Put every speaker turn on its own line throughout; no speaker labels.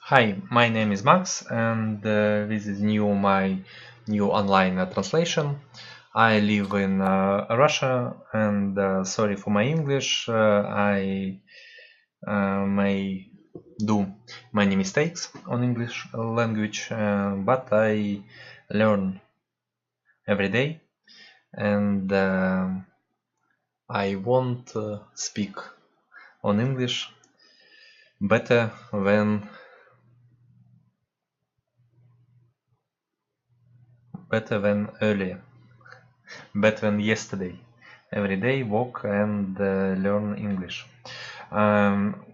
Hi, my name is Max, and this is my new online translation. I live in Russia, and sorry for my English. I may do many mistakes on English language, but I learn every day, and I won't speak on English better than earlier. Better than yesterday. Every day walk and learn English. Um,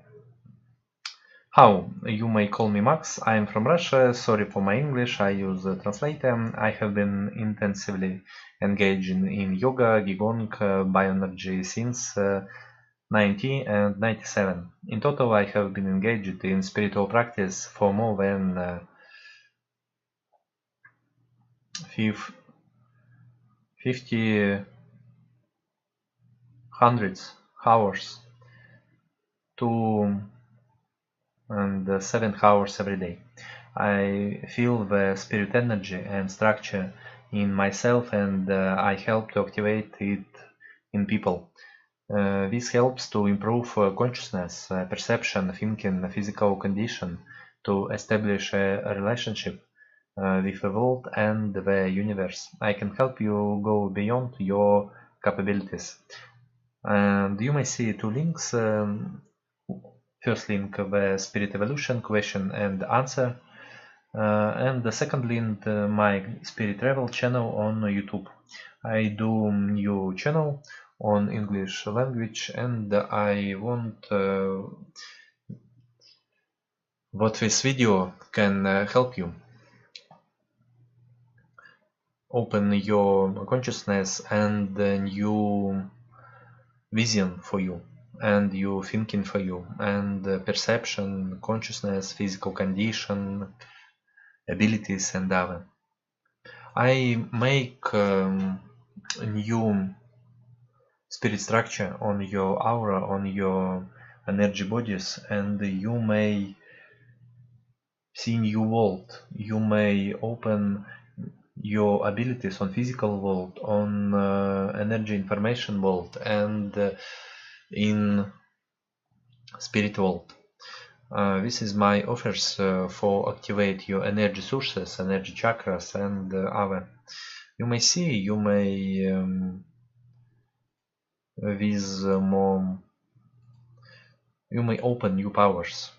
how? You may call me Max. I am from Russia. Sorry for my English. I use a translator. I have been intensively engaged in yoga, Qigong, bioenergy since 1997. In total, I have been engaged in spiritual practice for more than 50 hundreds hours to and 7 hours every day. I feel the spirit energy and structure in myself, and I help to activate it in people. This helps to improve consciousness, perception, thinking, physical condition, to establish a relationship with the world and the universe. I can help you go beyond your capabilities. And you may see two links. First link, the Spirit Evolution question and answer, and the second link, my Spirit Travel channel on YouTube. I do new channel on English language, and I want what this video can help you open your consciousness and a new vision for you, and you thinking for you, and perception, consciousness, physical condition, abilities, and other. I make new spirit structure on your aura, on your energy bodies, and you may see new world. You may open your abilities on physical world, on energy information world, and in spirit world. This is my offers for activate your energy sources, energy chakras, and other. You may see, you may with more, you may open new powers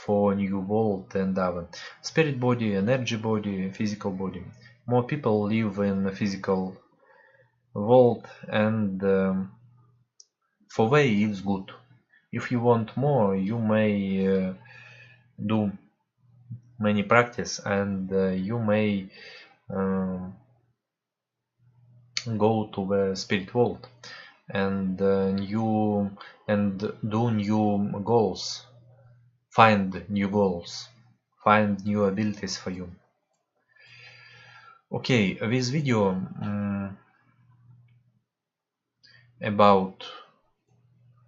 for new world and other. Spirit body, energy body, physical body. More people live in the physical world, and for way it's good. If you want more, you may do many practice, and you may go to the spirit world and do new goals, find new goals, find new abilities for you. Okay, this video about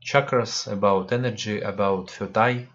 chakras, about energy, about third eye.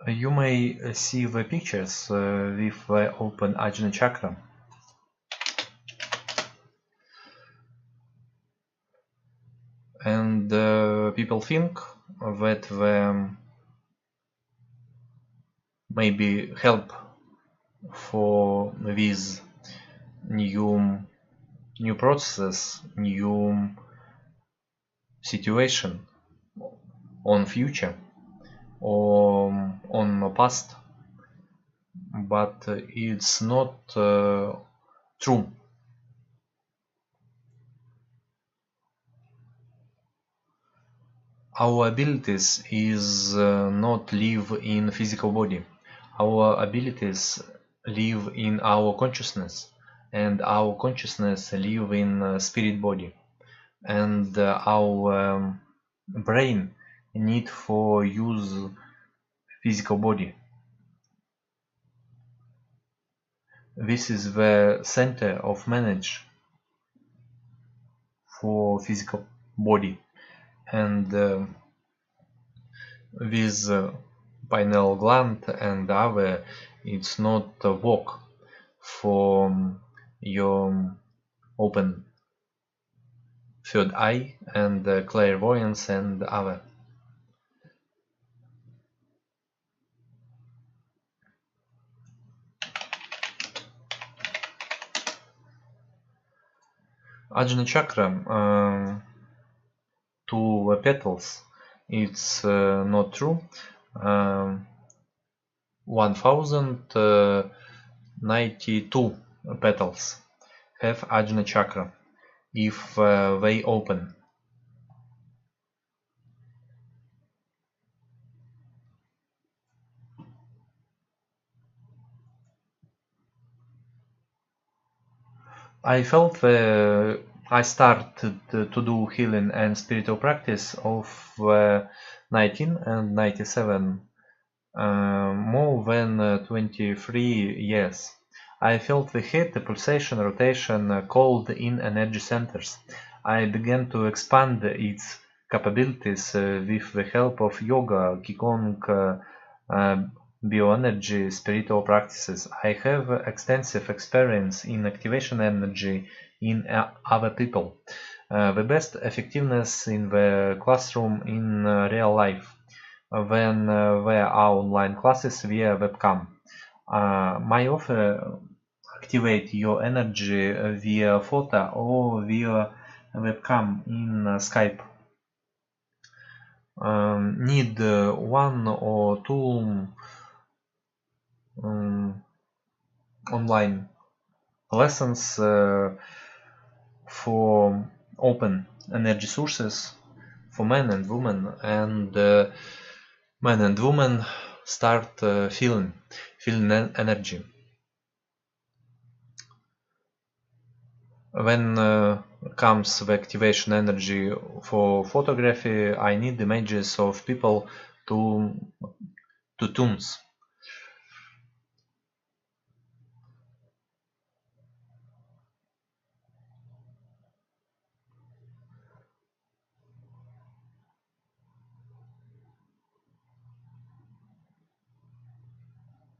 You may see the pictures with the open Ajna chakra. And people think that the maybe help for with new processes, new situation on future or on past, but it's not true. Our abilities is not live in physical body. Our abilities live in our consciousness, and our consciousness live in spirit body, and our brain need for use physical body. This is the center of manage for physical body, and with pineal gland and other, it's not a work for your open third eye and clairvoyance and other. Ajna chakra, two petals, it's not true. 1092 petals have Ajna chakra if they open. I felt I started to do healing and spiritual practice of 19 and 97, more than 23 years. I felt the heat, the pulsation, rotation, cold in energy centers. I began to expand its capabilities with the help of yoga, qigong, bioenergy, spiritual practices. I have extensive experience in activation energy in other people. The best effectiveness in the classroom in real life when there are online classes via webcam. My offer activate your energy via photo or via webcam in Skype. Need one or two online lessons for open energy sources for men and women, and men and women start feeling energy. When comes the activation energy for photography, I need images of people to tunes.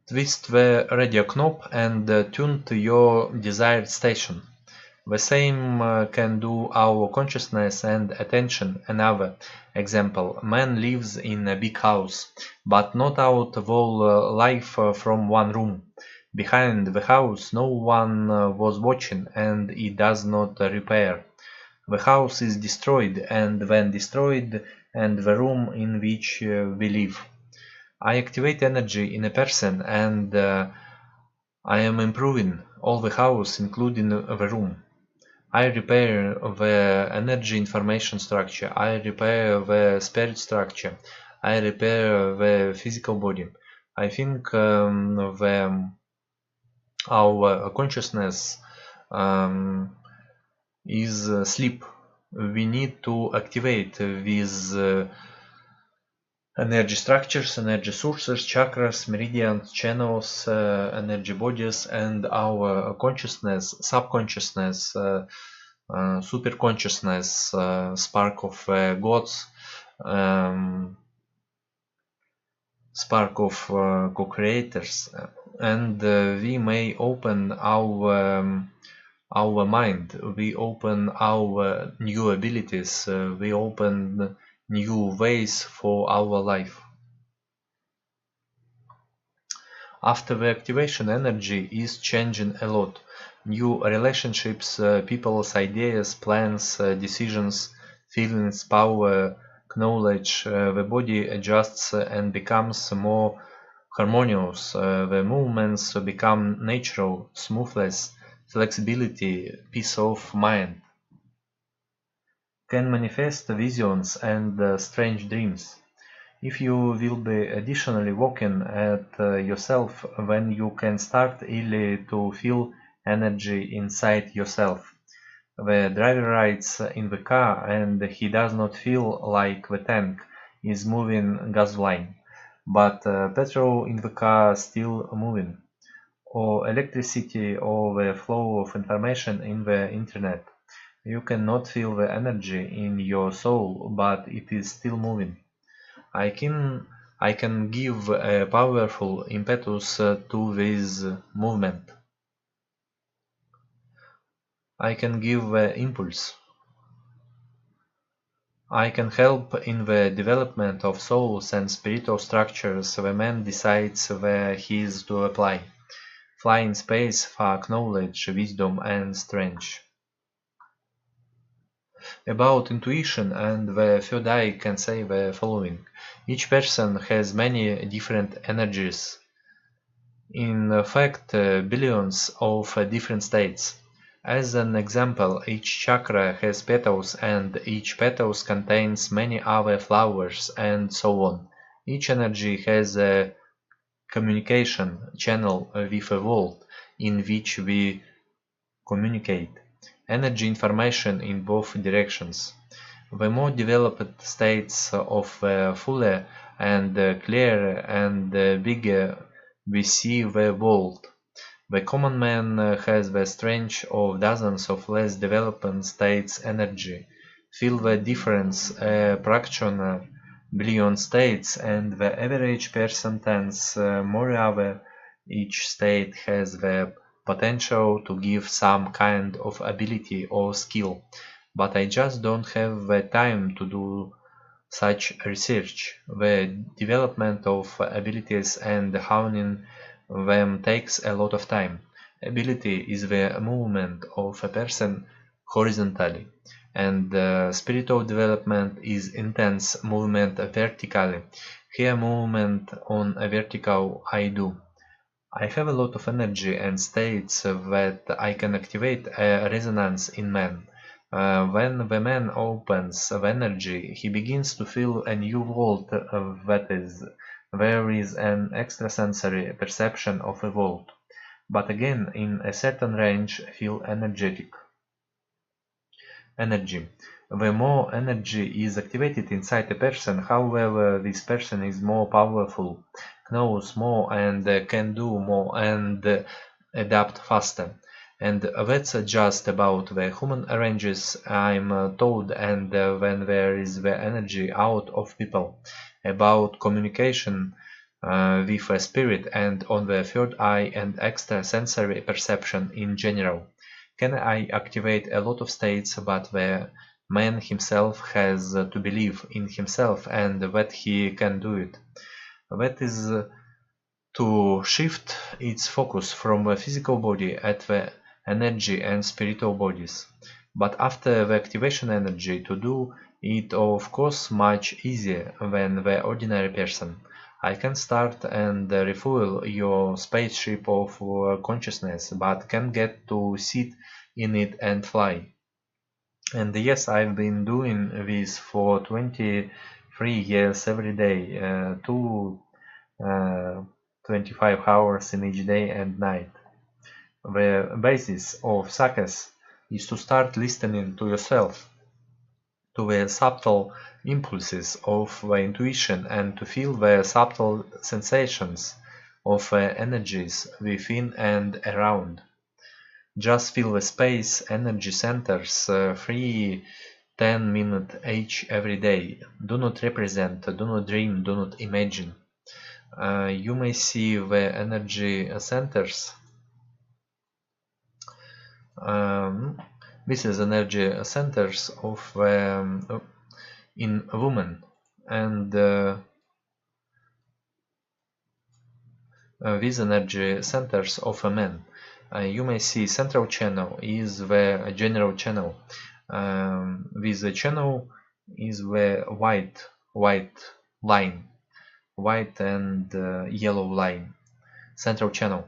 Twist the radio knob and tune to your desired station. The same can do our consciousness and attention. Another example, man lives in a big house, but not out of all life from one room. Behind the house no one was watching, and it does not repair. The house is destroyed, and when destroyed, and the room in which we live. I activate energy in a person, and I am improving all the house, including the room. I repair the energy information structure, I repair the spirit structure, I repair the physical body. I think our consciousness is asleep. We need to activate these energy structures, energy sources, chakras, meridians, channels, energy bodies, and our consciousness, subconsciousness, super consciousness, spark of gods, spark of co-creators, and we may open our our mind, we open our new abilities, we open new ways for our life. After the activation, energy is changing a lot. New relationships, people's ideas, plans, decisions, feelings, power, knowledge, the body adjusts and becomes more harmonious, the movements become natural, smoothness, flexibility, peace of mind. Can manifest visions and strange dreams. If you will be additionally working at yourself, when you can start early to feel energy inside yourself. The driver rides in the car and he does not feel like the tank is moving gasoline, but petrol in the car still moving, or electricity or the flow of information in the internet. You cannot feel the energy in your soul, but it is still moving. I can give a powerful impetus to this movement. I can give the impulse. I can help in the development of souls and spiritual structures the man decides where he is to apply. Fly in space, fuck knowledge, wisdom and strength. About intuition and the third eye can say the following. Each person has many different energies. In fact, billions of different states. As an example, each chakra has petals and each petals contains many other flowers and so on. Each energy has a communication channel with a world in which we communicate. Energy information in both directions. The more developed states of fuller and clearer and bigger we see the world. The common man has the strength of dozens of less developed states energy. Feel the difference, a practitioner billion states and the average person tens moreover each state has the potential to give some kind of ability or skill, but I just don't have the time to do such research. The development of abilities and honing them takes a lot of time. Ability is the movement of a person horizontally, and spiritual development is intense movement vertically. Here movement on a vertical I do. I have a lot of energy and states that I can activate a resonance in man. When the man opens the energy, he begins to feel a new world there is an extrasensory perception of a world, but again in a certain range feel energetic. Energy. The more energy is activated inside a person, however, this person is more powerful, knows more and can do more and adapt faster. And that's just about the human ranges, I'm told, and when there is the energy out of people, about communication with a spirit and on the third eye and extrasensory perception in general. Can I activate a lot of states, but the man himself has to believe in himself and that he can do it. That is to shift its focus from the physical body at the energy and spiritual bodies. But after the activation energy, to do it of course much easier than the ordinary person. I can start and refuel your spaceship of consciousness, but can get to sit in it and fly. And yes, I've been doing this for 23 years every day, 25 hours in each day and night. The basis of Chakras is to start listening to yourself, to the subtle impulses of the intuition and to feel the subtle sensations of energies within and around. Just feel the space, energy centers, free 10 minutes each every day. Do not represent, do not dream, do not imagine. You may see the energy centers This is energy centers of in a woman, and these energy centers of a man. You may see central channel is the general channel. With the channel is the white line, white and yellow line, central channel.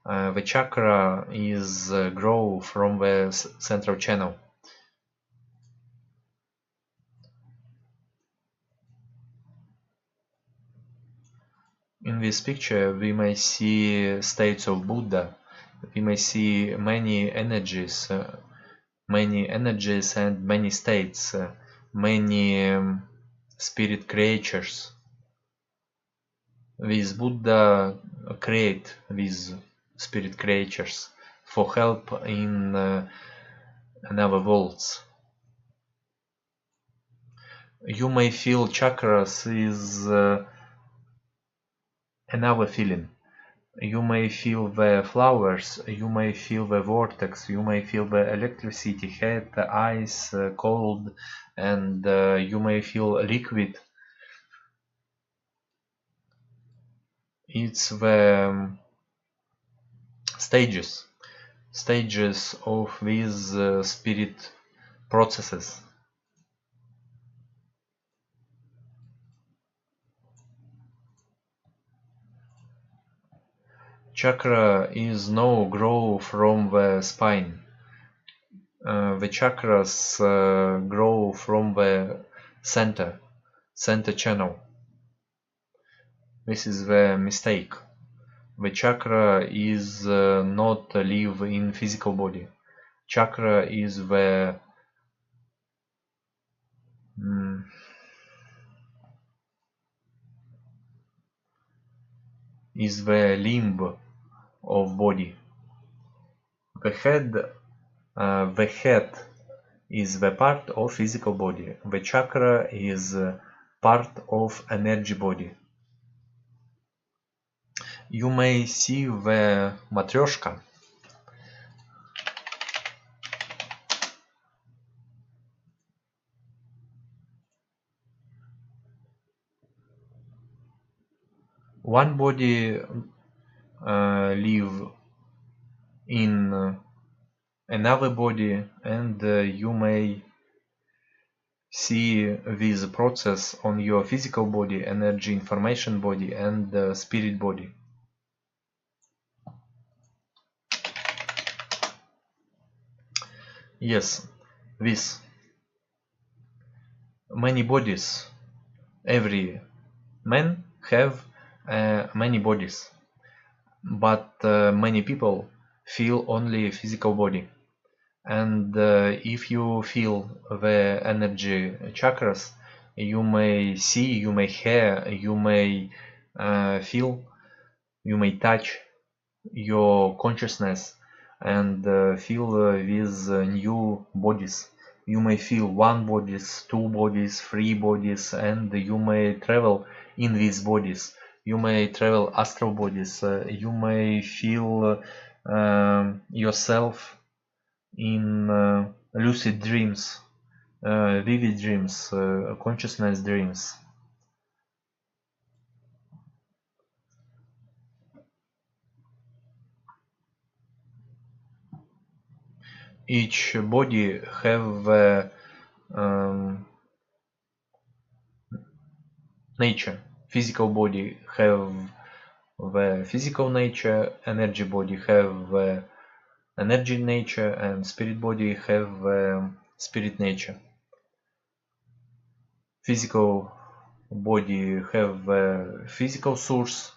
The chakra is grow from the central channel. In this picture we may see states of Buddha. We may see many energies and many states, many spirit creatures. With Buddha create these spirit creatures for help in another worlds. You may feel chakras is another feeling. You may feel the flowers, you may feel the vortex, you may feel the electricity, heat, ice, cold, and you may feel liquid. It's the stages of these spirit processes. Chakra is no grow from the spine. The chakras grow from the center channel. This is the mistake. The chakra is not live in physical body. Chakra is the limb of body. The head is the part of physical body. The chakra is part of energy body. You may see the matryoshka. One body live in another body, and you may see this process on your physical body, energy information body, and spirit body. Yes, this many bodies. Every man have many bodies, but many people feel only physical body. And if you feel the energy chakras, you may see, you may hear, you may feel, you may touch your consciousness and feel these new bodies. You may feel one bodies, two bodies, three bodies, and you may travel in these bodies. You may travel astral bodies. You may feel yourself in lucid dreams, vivid dreams, consciousness dreams. Each body have nature. Physical body have the physical nature, energy body have the energy nature, and spirit body have spirit nature. Physical body have physical source,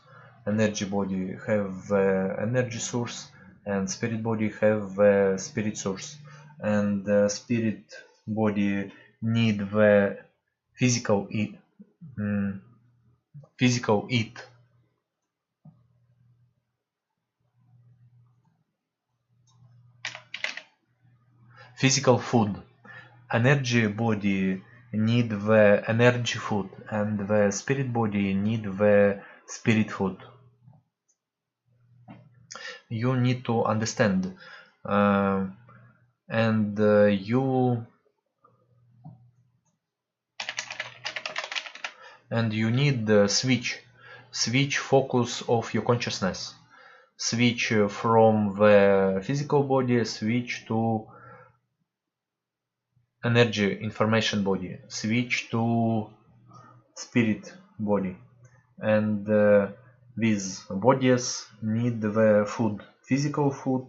energy body have energy source, and spirit body have spirit source. And spirit body need the physical eat. Physical eat. Physical food. Energy body need the energy food, and the spirit body need the spirit food. You need to understand and you need the switch focus of your consciousness, switch from the physical body, switch to energy information body, switch to spirit body. And these bodies need the food, physical food,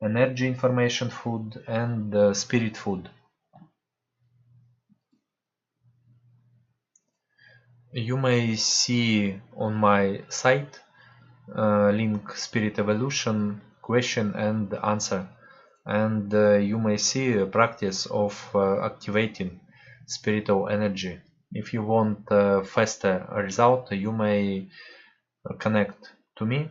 energy information food, and spirit food. You may see on my site link Spirit Evolution question and answer, and you may see a practice of activating spiritual energy. If you want a faster result, you may connect to me,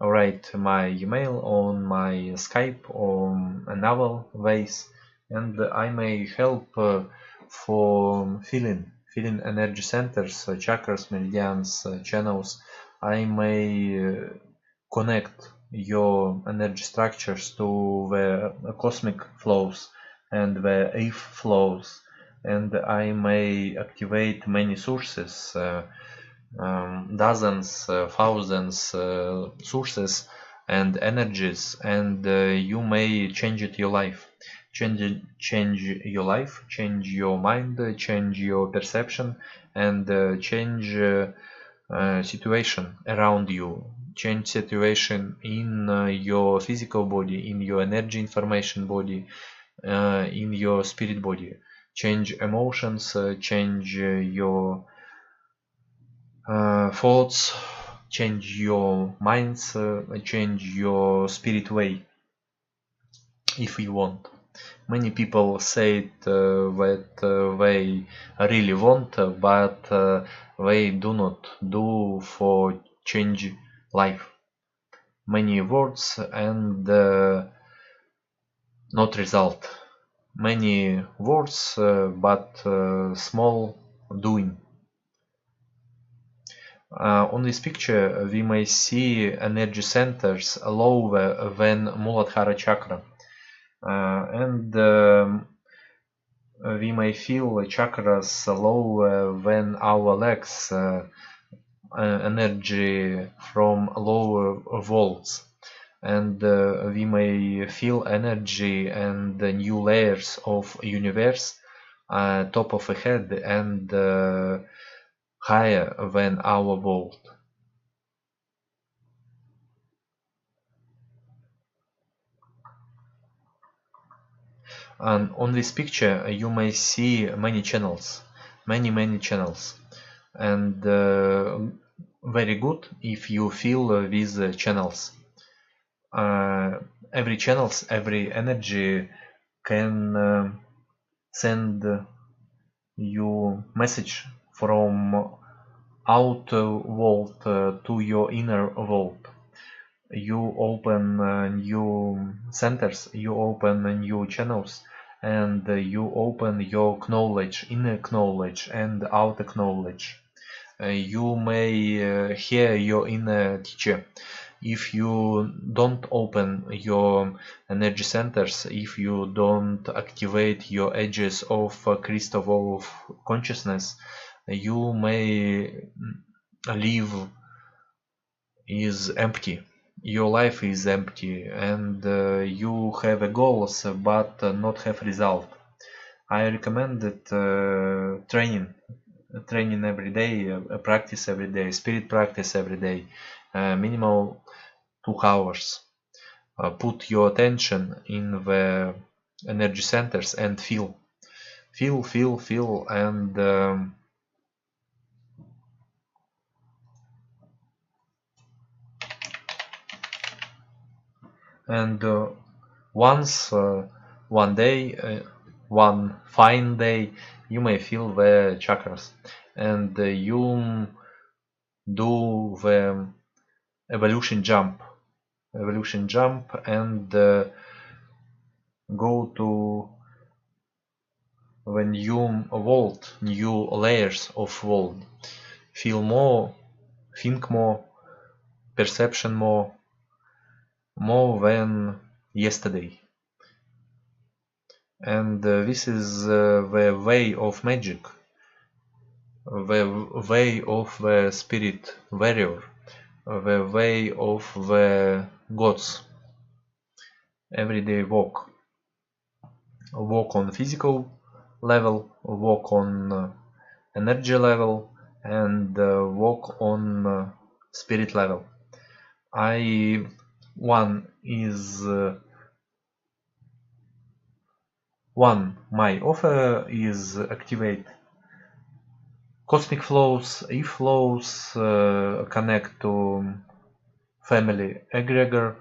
write my email on my Skype or another ways, and I may help for filling energy centers, chakras, meridians, channels. I may connect your energy structures to the cosmic flows and the earth flows, and I may activate many sources, dozens, thousands sources and energies, and you may change your life. Change your life, change your mind, change your perception, and change situation around you, change situation in your physical body, in your energy information body, in your spirit body, change emotions, change your thoughts, change your minds, change your spirit way, if you want. Many people say that they really want, but they do not do for change life. Many words and not result. Many words, but small doing. On this picture we may see energy centers lower than Muladhara chakra, and we may feel chakras lower than our legs, energy from lower vaults, and we may feel energy and the new layers of universe top of the head and higher than our vault. And on this picture you may see many channels, many channels, and very good if you feel these channels. Every channels, every energy can send you message from outer vault to your inner vault. You open new centers, you open new channels, and you open your knowledge, inner knowledge and outer knowledge. You may hear your inner teacher. If you don't open your energy centers, if you don't activate your edges of crystal wall of consciousness, you may live is empty. Your life is empty, and you have a goals but not have result. I recommend that training every day, practice every day, spirit practice every day, minimal 2 hours. Put your attention in the energy centers and feel, and once one day, one fine day, you may feel the chakras, and you do the evolution jump, and go to the new vault, new layers of vault. Feel more, think more, perception more than yesterday. and this is the way of magic, the way of the spirit warrior, the way of the gods. Everyday walk on physical level, walk on energy level, and walk on spirit level. My offer is activate cosmic flows, E-flows, connect to family egregor,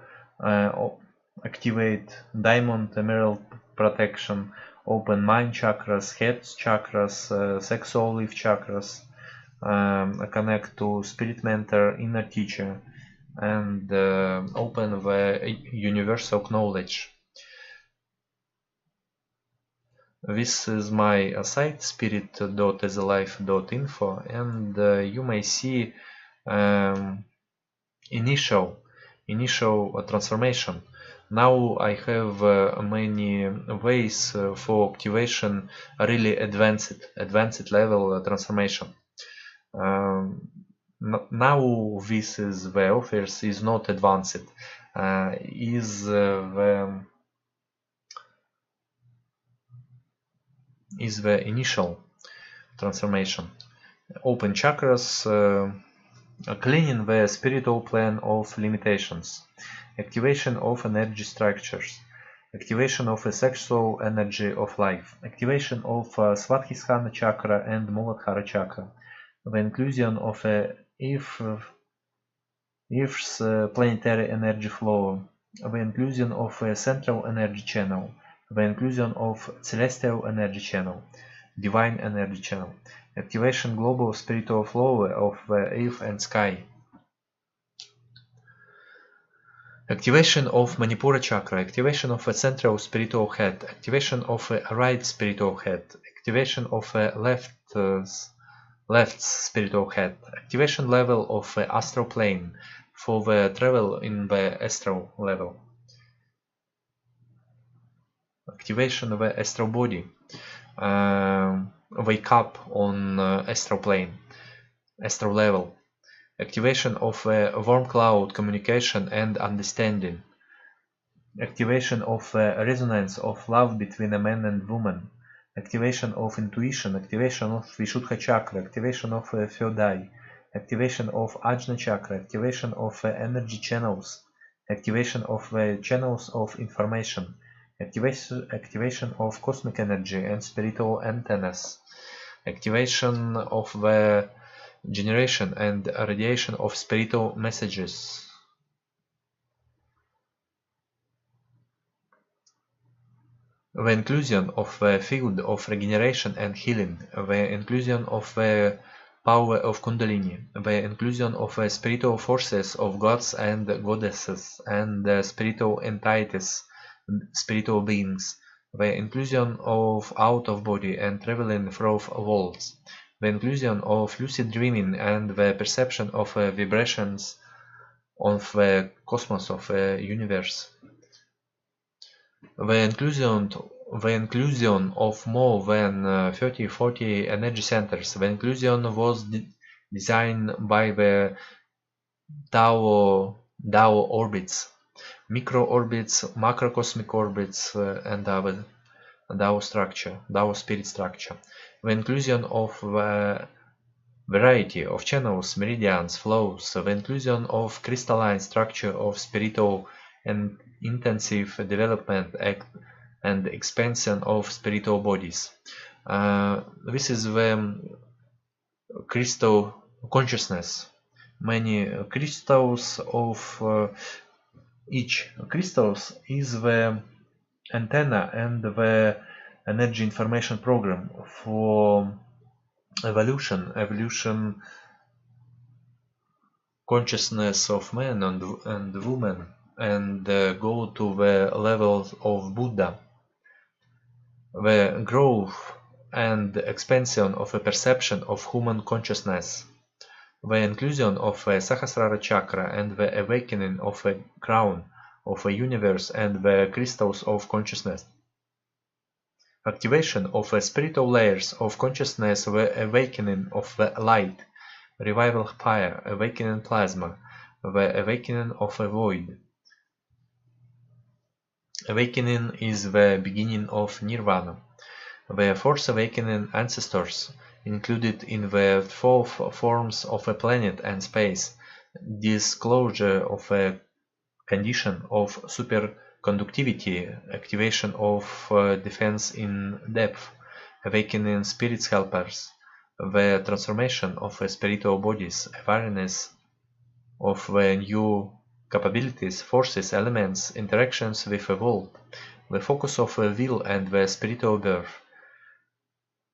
activate diamond emerald protection, open mind chakras, head chakras, sexual olive chakras, connect to spirit mentor, inner teacher, and open the universal knowledge. This is my site spirit.asalife.info, and you may see initial transformation. Now I have many ways for activation, really advanced level transformation. Now this is the offers is not advanced, is the initial transformation. Open chakras, cleaning the spiritual plane of limitations, activation of energy structures, activation of a sexual energy of life, activation of Svadhisthana chakra and Muladhara chakra, the inclusion of a Earth's planetary energy flow, the inclusion of a central energy channel, the inclusion of celestial energy channel, divine energy channel, activation global spiritual flow of the earth and sky, activation of Manipura chakra, activation of a central spiritual head, activation of a right spiritual head, activation of a left spiritual head, activation level of the astral plane for the travel in the astral level, activation of the astral body, wake up on astral plane, astral level, activation of warm cloud communication and understanding, activation of resonance of love between a man and woman, activation of intuition, activation of Vishuddha chakra, activation of third eye, activation of Ajna chakra, activation of energy channels, activation of channels of information, activation of cosmic energy and spiritual antennas, activation of the generation and radiation of spiritual messages, the inclusion of the field of regeneration and healing, the inclusion of the power of Kundalini, the inclusion of the spiritual forces of gods and goddesses and spiritual entities, spiritual beings, the inclusion of out of body and traveling through worlds, the inclusion of lucid dreaming and the perception of vibrations of the cosmos of the universe. The inclusion of more than 30-40 energy centers. The inclusion was designed by the Tao orbits, micro orbits, macrocosmic orbits, and our Tao structure, Tao spirit structure. The inclusion of the variety of channels, meridians, flows, the inclusion of crystalline structure of spiritual and intensive development and expansion of spiritual bodies. This is the crystal consciousness. Many crystals of each crystals is the antenna and the energy information program for evolution consciousness of man and woman, and go to the level of Buddha. The growth and expansion of a perception of human consciousness, the inclusion of the Sahasrara chakra and the awakening of a crown of a universe and the crystals of consciousness, activation of the spiritual layers of consciousness, the awakening of the light, revival fire, awakening plasma, the awakening of a void. Awakening is the beginning of nirvana. The Force Awakening ancestors included in the 4 forms of a planet and space, disclosure of a condition of superconductivity, activation of defense in depth, awakening spirits helpers, the transformation of spiritual bodies, awareness of the new capabilities, forces, elements, interactions with the world, the focus of the will and the spiritual birth.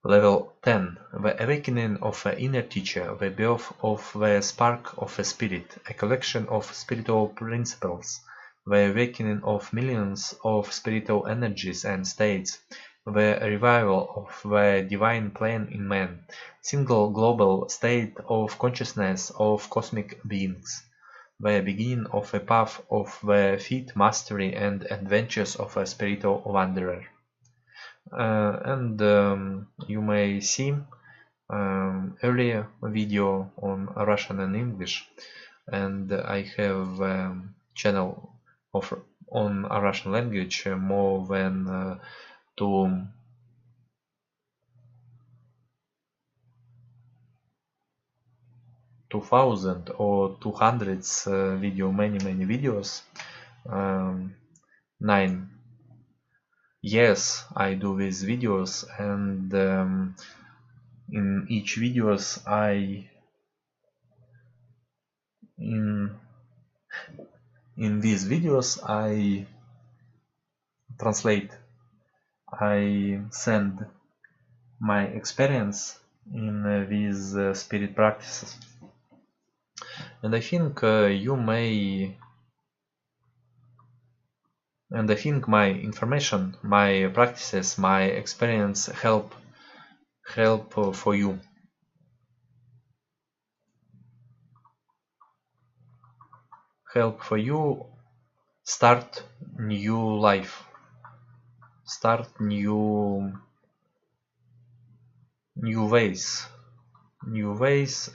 Level 10. The awakening of the inner teacher, the birth of the spark of the spirit, a collection of spiritual principles, the awakening of millions of spiritual energies and states, the revival of the divine plan in man, single global state of consciousness of cosmic beings, the beginning of a path of the feat, mastery and adventures of a spiritual wanderer. You may see earlier video on Russian and English, and I have channel on Russian language more than 2000 or 200 video, many videos. 9 years I do these videos, and in each videos in these videos I translate, I send my experience in these spirit practices, and I think my information, my practices, my experience help for you. Help for you start new life, start new ways,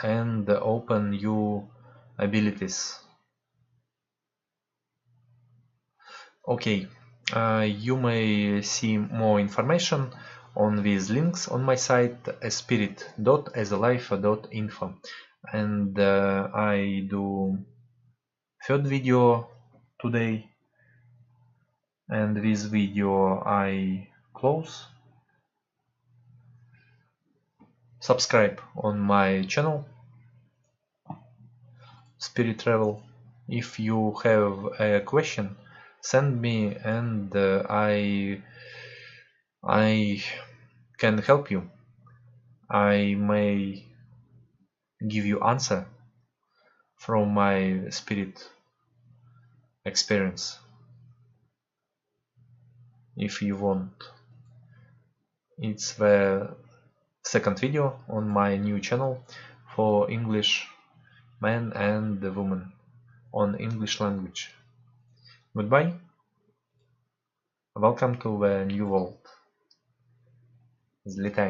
and open new abilities. Okay, you may see more information on these links on my site spirit.asalife.info, and I do third video today, and this video I close. Subscribe on my channel Spirit Travel. If you have a question, send me, and I can help you. I may give you answer from my spirit experience if you want. It's the second video on my new channel for English men and women on English language. Goodbye. Welcome to the new world. Взлетай.